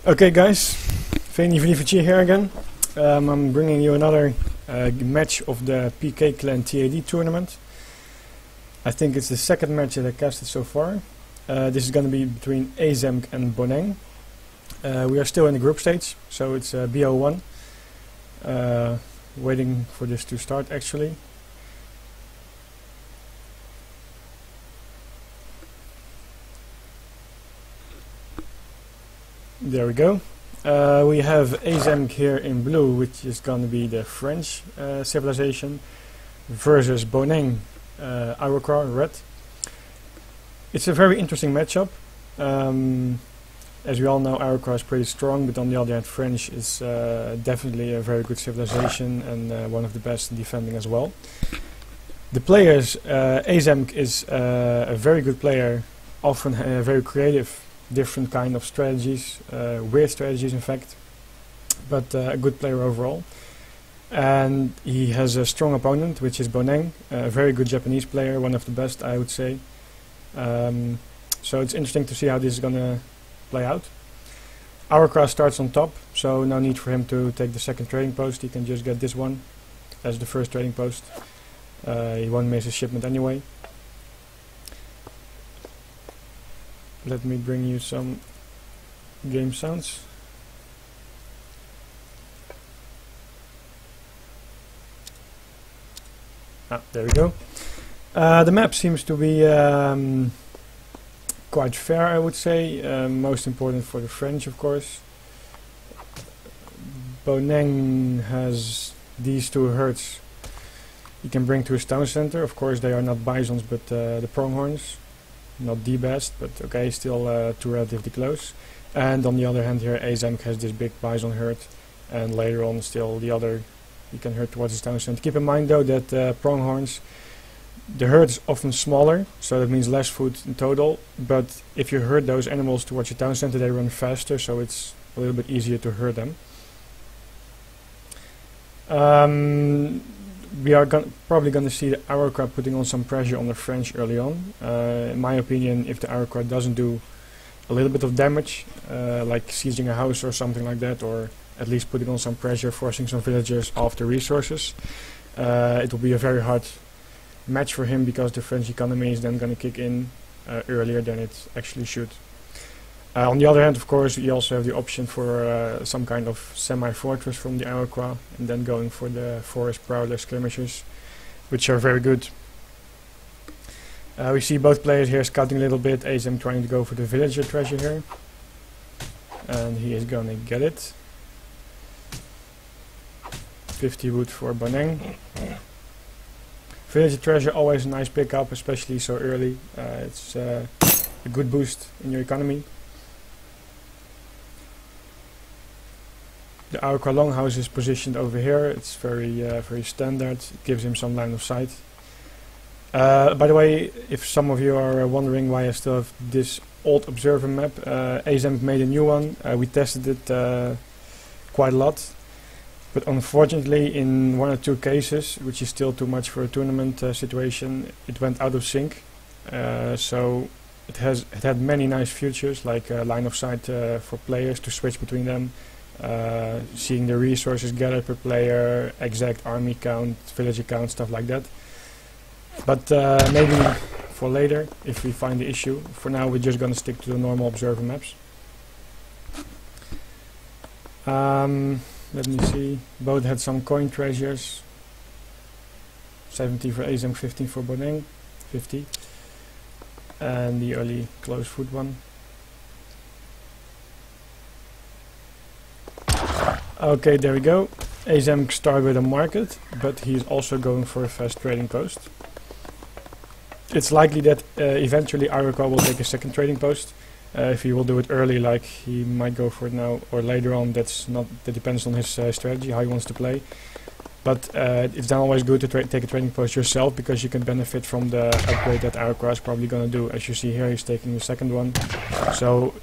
Okay guys, Veni here again. I'm bringing you another match of the PK Clan TAD tournament. I think it's the second match that I casted so far. This is going to be between Aizamk and Boneng. We are still in the group stage, so it's BO1. Waiting for this to start actually. There we go. We have Aizamk here in blue, which is going to be the French civilization, versus Boneng, Iroquois, red. It's a very interesting matchup. As we all know, Iroquois is pretty strong, but on the other hand, French is definitely a very good civilization and one of the best in defending as well. The players, Aizamk is a very good player, often very creative. Different kind of strategies, weird strategies in fact, but a good player overall. And he has a strong opponent, which is Boneng, a very good Japanese player, one of the best I would say. So it's interesting to see how this is going to play out. Iroquois starts on top, so no need for him to take the second trading post. He can just get this one as the first trading post. He won't miss his shipment anyway. Let me bring you some game sounds. There we go. The map seems to be quite fair, I would say. Most important for the French, of course. Boneng has these two herds he can bring to his town center. Of course, they are not bisons, but the pronghorns. Not the best, but okay, still too relatively close. And on the other hand here, Aizamk has this big bison herd, and later on still the other you can herd towards his town center. Keep in mind though that pronghorns, the herd is often smaller, so that means less food in total, but if you herd those animals towards your town center, they run faster, so it's a little bit easier to herd them. We are probably going to see the Iroquois putting on some pressure on the French early on. In my opinion, if the Iroquois doesn't do a little bit of damage, like sieging a house or something like that, or at least putting on some pressure, forcing some villagers off the resources, it will be a very hard match for him, because the French economy is then going to kick in earlier than it actually should. On the other hand, of course, you also have the option for some kind of semi-fortress from the Iroquois, and then going for the forest prowler skirmishers, which are very good. We see both players here scouting a little bit. Aizamk trying to go for the villager treasure here, and he is going to get it. 50 wood for Boneng. Villager treasure, always a nice pickup, especially so early. It's a good boost in your economy. The Iroquois longhouse is positioned over here. It's very standard. It gives him some line of sight. By the way, if some of you are wondering why I still have this old observer map, Aizamk made a new one. We tested it quite a lot, but unfortunately in one or two cases, which is still too much for a tournament situation, it went out of sync. So it had many nice features, like line of sight for players to switch between them. Seeing the resources gathered per player, exact army count, villager count, stuff like that. But maybe for later, if we find the issue. For now, we're just gonna stick to the normal observer maps. Let me see. Both had some coin treasures. 70 for Aizamk, 15 for Boneng, 50. And the early close food one. Okay, there we go. Aizamk started with a market, but he's also going for a fast trading post. It's likely that eventually Iroquois will take a second trading post. If he will do it early, like he might go for it now or later on, that depends on his strategy, how he wants to play. But it's then always good to take a trading post yourself, because you can benefit from the upgrade that Iroquois is probably going to do. As you see here, he's taking the second one. So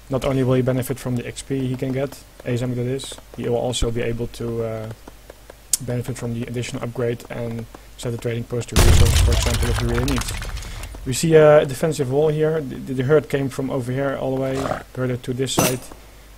not only will he benefit from the XP he can get, Aizamk that is, he will also be able to benefit from the additional upgrade and set a trading post to resources, for example, if he really needs. We see a defensive wall here. The herd came from over here all the way, herded to this side,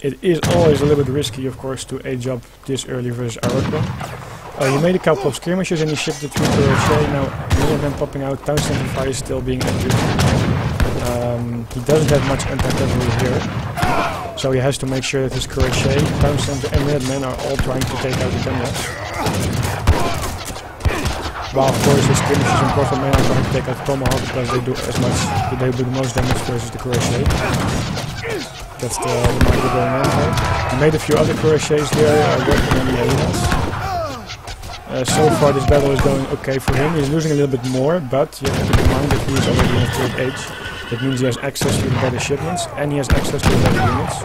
It is always a little bit risky, of course, to age up this early versus Iroquois. He made a couple of skirmishes and he shipped it through to Rocher. Now, Minutemen popping out, Town Center Fire is still being active. He doesn't have much anti-cavalry here, so he has to make sure that his Crochet, Town Center and Minutemen are all trying to take out the Kanyas. While of course his skirmishes and Prophet are trying to take out the Tomahawk because they do the most damage versus the Crochet. That's the market going on here. He made a few other Crochets here, working on the Hyenas. So far this battle is going okay for him. He's losing a little bit more, but you have to keep in mind that he is already in the 3rd age. That means he has access to the better shipments and he has access to the better units.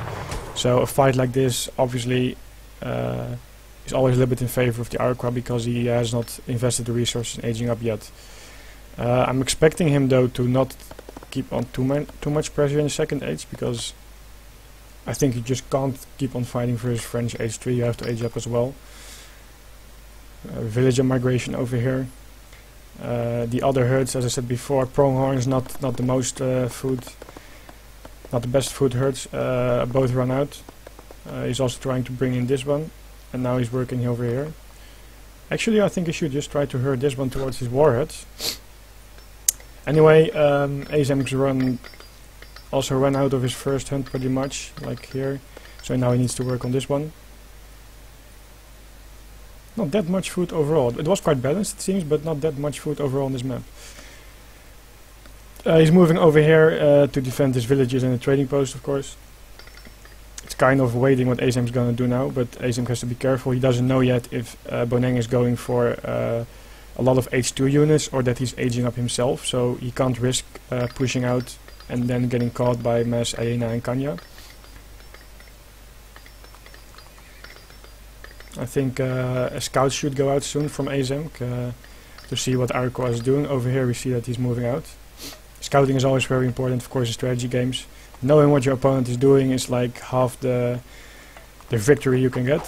So a fight like this obviously is always a little bit in favor of the Iroquois because he has not invested the resources in aging up yet. I'm expecting him though to not keep on too much pressure in the 2nd age, because I think you just can't keep on fighting versus French age 3, you have to age up as well. Villager migration over here. The other herds, as I said before, pronghorns not the most not the best food herds. Both run out. He's also trying to bring in this one, and now he's working over here. Actually, I think he should just try to herd this one towards his warheads. Anyway, Aizamk's also ran out of his first hunt pretty much, like here. So now he needs to work on this one. Not that much food overall. It was quite balanced, it seems, but not that much food overall on this map. He's moving over here to defend his villages and the trading post, of course. It's kind of waiting what Aizamk's gonna do now, but Aizamk has to be careful. He doesn't know yet if Boneng is going for a lot of H2 units or that he's aging up himself, so he can't risk pushing out and then getting caught by Mass, Hyena and Kanya. I think a scout should go out soon from Aizamk to see what Iroquois is doing. Over here we see that he's moving out. Scouting is always very important, of course, in strategy games. Knowing what your opponent is doing is like half the victory you can get.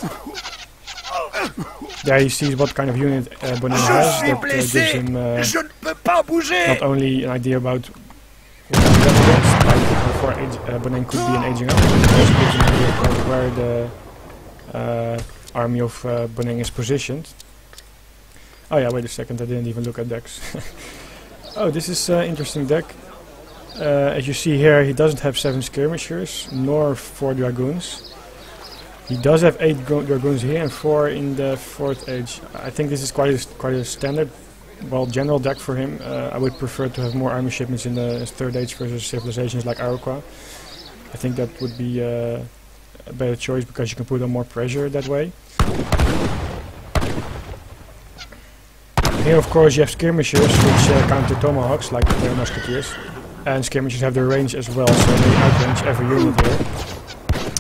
There he sees what kind of unit Boneng has. That gives him not only an idea about what he's up against, like before Boneng could be an aging up, but it also gives him an idea of where the army of Boneng is positioned. Oh yeah, wait a second, I didn't even look at decks. Oh, this is an interesting deck. As you see here, he doesn't have 7 skirmishers, nor 4 dragoons. He does have 8 dragoons here and 4 in the 4th age. I think this is quite a standard, well, general deck for him. I would prefer to have more army shipments in the 3rd age versus civilizations like Iroquois. I think that would be a better choice because you can put on more pressure that way. Here of course you have skirmishers which counter tomahawks like the musketeers, and skirmishers have their range as well, so they outrange every unit here.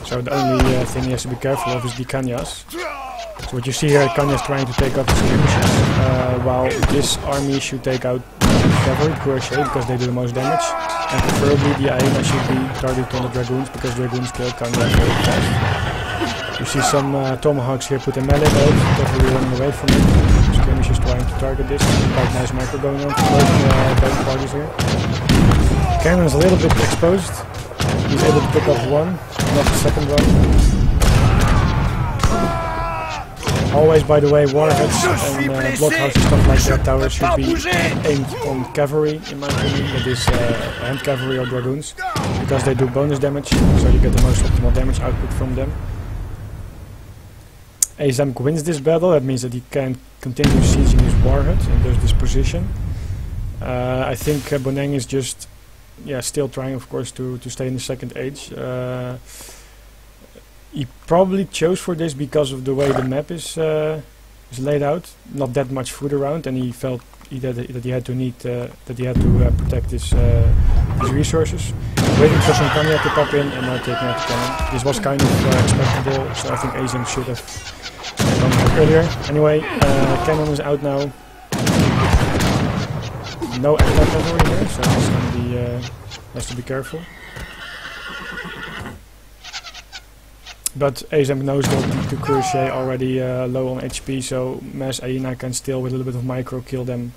So the only thing he has to be careful of is the Kanyas. So what you see here, Kanyas trying to take out the skirmishers, while this army should take out cavalry, Crochet, because they do the most damage, and preferably the Hyena should be targeted on the dragoons, because dragoons kill Kanyas very fast. You see some tomahawks here put a melee mode, cavalry running away from it. Skirmishers trying to target this. Quite nice micro going on for both parties here. Cannon's a little bit exposed. He's able to pick up one, not the second one. Always, by the way, warheads and blockhouses, stuff like that, towers should be aimed on cavalry, in my opinion, that is hand cavalry or dragoons, because they do bonus damage, so you get the most optimal damage output from them. Aizamk wins this battle, that means that he can continue sieging his warhead in this position. I think Boneng is just still trying, of course, to stay in the 2nd age. He probably chose for this because of the way the map is laid out. Not that much food around, and he felt that he had to protect his resources. Waiting for some Kanya to pop in and now taking out the cannon. This was kind of expectable, so I think Aizamk should have done that earlier. Anyway, cannon is out now. No anti-cavalry here, so it's gonna be has to be careful. But Aizamk knows that the 2 Crochet already low on HP, so Mass Hyena can still, with a little bit of micro, kill them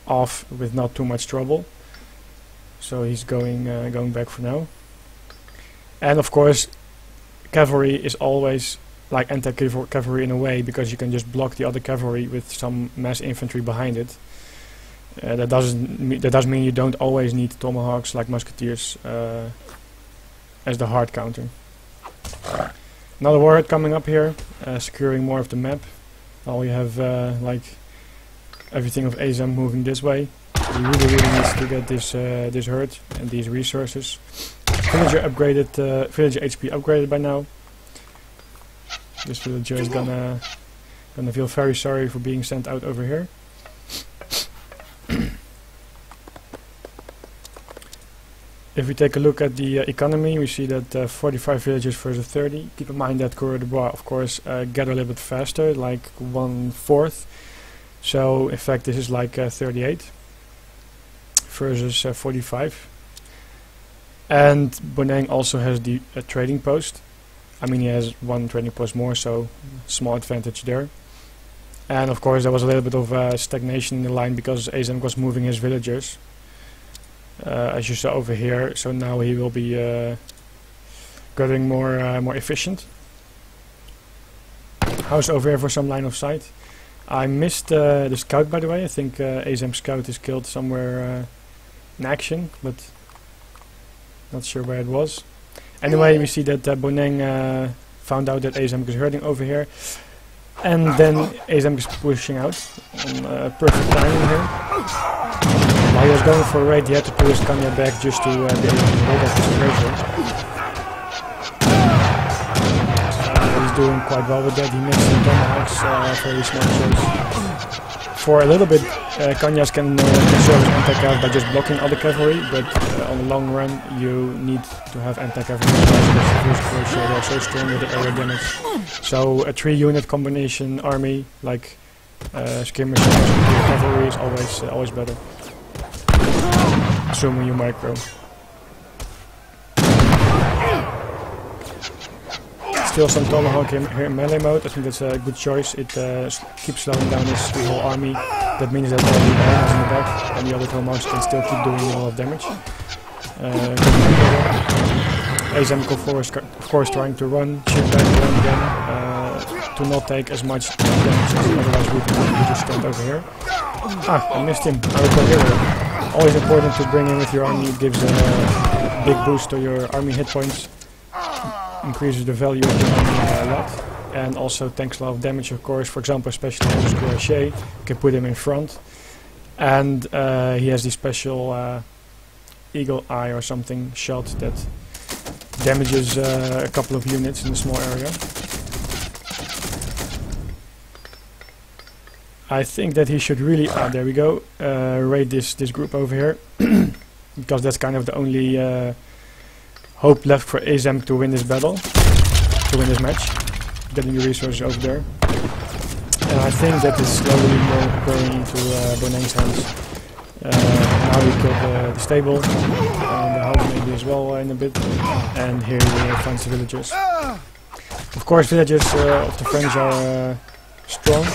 off with not too much trouble. So he's going back for now. And of course, cavalry is always like anti-cavalry in a way, because you can just block the other cavalry with some mass infantry behind it. That does mean you don't always need tomahawks like musketeers as the hard counter. Another warhead coming up here, securing more of the map. Now we have like everything of Aizamk moving this way. We really need to get this herd and these resources. Villager upgraded, villager HP upgraded by now. This villager is gonna feel very sorry for being sent out over here. If we take a look at the economy, we see that 45 villagers versus 30. Keep in mind that Coureur de Bois, of course, gather a little bit faster, like 1/4. So, in fact, this is like 38 versus 45. And Boneng also has the trading post. I mean, he has one trading post more, so small advantage there. And, of course, there was a little bit of stagnation in the line because Aizamk was moving his villagers. As you saw over here, so now he will be getting more efficient. How's over here for some line of sight? I missed the scout, by the way. I think Aizamk's scout is killed somewhere in action, but not sure where it was. Anyway, we see that Boneng found out that Aizamk is herding over here, and then Aizamk is pushing out on perfect timing here. While he was going for a raid, he had to pull his Kanya back just to be able to hold up his treasure. He's doing quite well with that. He missed some tomahawks, very smart shots. For a little bit, Kanyas can serve as anti-cav by just blocking other cavalry, but on the long run you need to have anti-cavalry because they are so strong with the area damage. So a 3-unit combination army like skimmers and cavalry is always better. Assuming you micro. Still some tomahawk here in melee mode. I think that's a good choice. It keeps slowing down his whole army. That means that all the enemies in the back and the other tomahawks can still keep doing a lot of damage. Aizamk of course trying to run, shoot back, run again, to not take as much damage as he otherwise would if he just stand over here. Ah, I missed him. Iroquois hero. Always important to bring in with your army. It gives a big boost to your army hit points, increases the value of your army a lot, and also tanks a lot of damage, of course. For example, especially with Crochet, you can put him in front, and he has the special eagle eye or something shot that damages a couple of units in a small area. I think that he should really, there we go, raid this group over here, because that's kind of the only hope left for Aizamk to win this battle, to win this match, getting the resources over there. And I think that is slowly going into Boneng's hands. Now we killed the stable, and the house maybe as well in a bit, and here we find the villagers. Of course, villagers of the French are strong.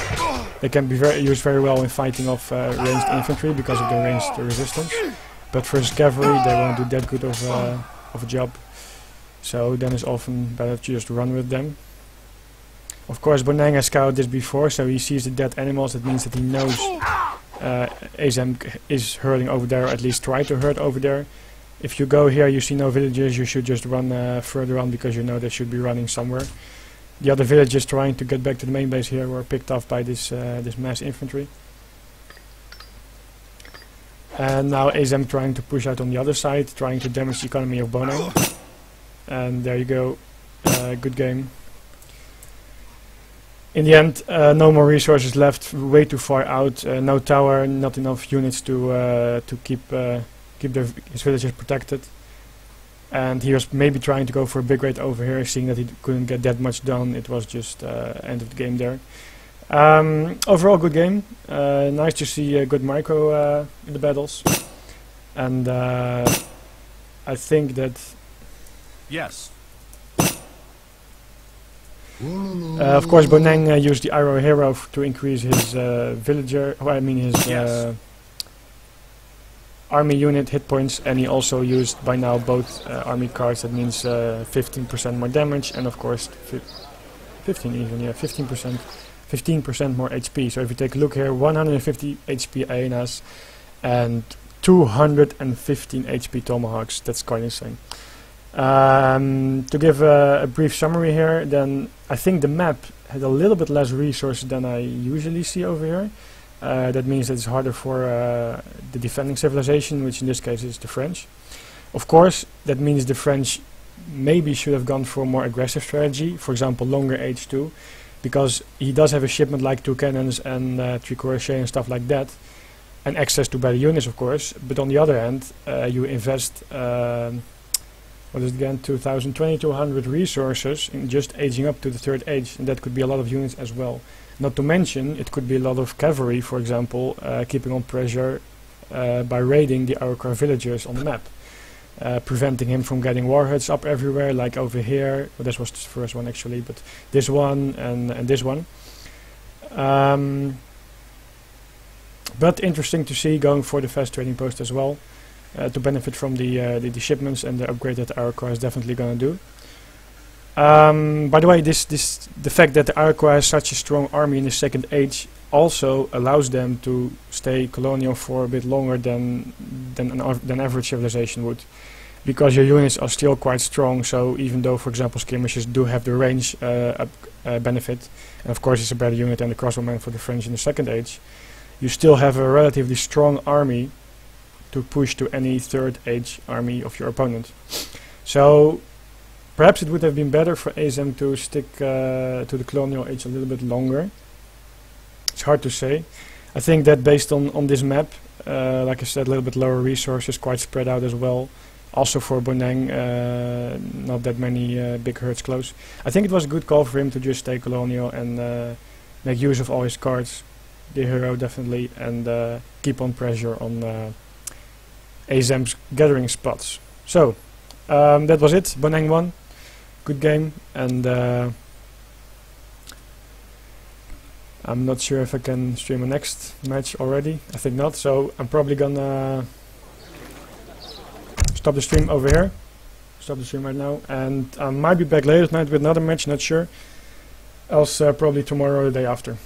They can be used very well in fighting off ranged infantry because of their ranged resistance. But for cavalry, they won't do that good of a job. So then it's often better to just run with them. Of course, Boneng has scouted this before, so he sees the dead animals. That means that he knows Aizamk is herding over there, or at least try to herd over there. If you go here, you see no villagers, you should just run further on because you know they should be running somewhere. The other villagers trying to get back to the main base here were picked off by this mass infantry. And now Aizamk trying to push out on the other side, trying to damage the economy of Boneng. And there you go, good game. In the end, no more resources left, way too far out, no tower, not enough units to keep his villagers protected. And he was maybe trying to go for a big raid over here, seeing that he couldn't get that much done. It was just end of the game there. Overall, good game. Nice to see a good micro in the battles. And I think that... Yes. Of course, Boneng used the Iroquois hero to increase his villager... his army unit hit points, and he also used by now both army cards. That means 15% more damage, and of course 15 even, yeah, 15% more HP. So if you take a look here, 150 HP Aenas and 215 HP Tomahawks. That's quite insane. To give a brief summary here, then I think the map had a little bit less resources than I usually see over here. That means that it's harder for the defending civilization, which in this case is the French. Of course, that means the French maybe should have gone for a more aggressive strategy, for example, longer H2, because he does have a shipment like 2 cannons and 3 crochet and stuff like that, and access to better units, of course. But on the other hand, you invest, what is it again, 2200 resources in just aging up to the 3rd age, and that could be a lot of units as well. Not to mention, it could be a lot of cavalry, for example, keeping on pressure by raiding the Iroquois villagers on the map, preventing him from getting warheads up everywhere, like over here. Well, this was the first one actually, but this one and this one. But interesting to see, going for the fast trading post as well, to benefit from the shipments and the upgrade that the Iroquois is definitely going to do. By the way, the fact that the Iroquois has such a strong army in the 2nd age also allows them to stay colonial for a bit longer than average civilization would, because your units are still quite strong. So even though, for example, skirmishes do have the range benefit, and of course it's a better unit than the crossbowmen for the French in the 2nd age, you still have a relatively strong army to push to any 3rd age army of your opponent. So perhaps it would have been better for Aizamk to stick to the colonial age a little bit longer. It's hard to say. I think that based on this map, like I said, a little bit lower resources, quite spread out as well. Also for Boneng, not that many big herds close. I think it was a good call for him to just stay colonial and make use of all his cards. The hero definitely, and keep on pressure on Aizamk's gathering spots. So that was it. Boneng won. Good game, and I'm not sure if I can stream a next match already. I think not, so I'm probably gonna stop the stream over here. Stop the stream right now, and I might be back later tonight with another match, not sure. Else probably tomorrow or the day after.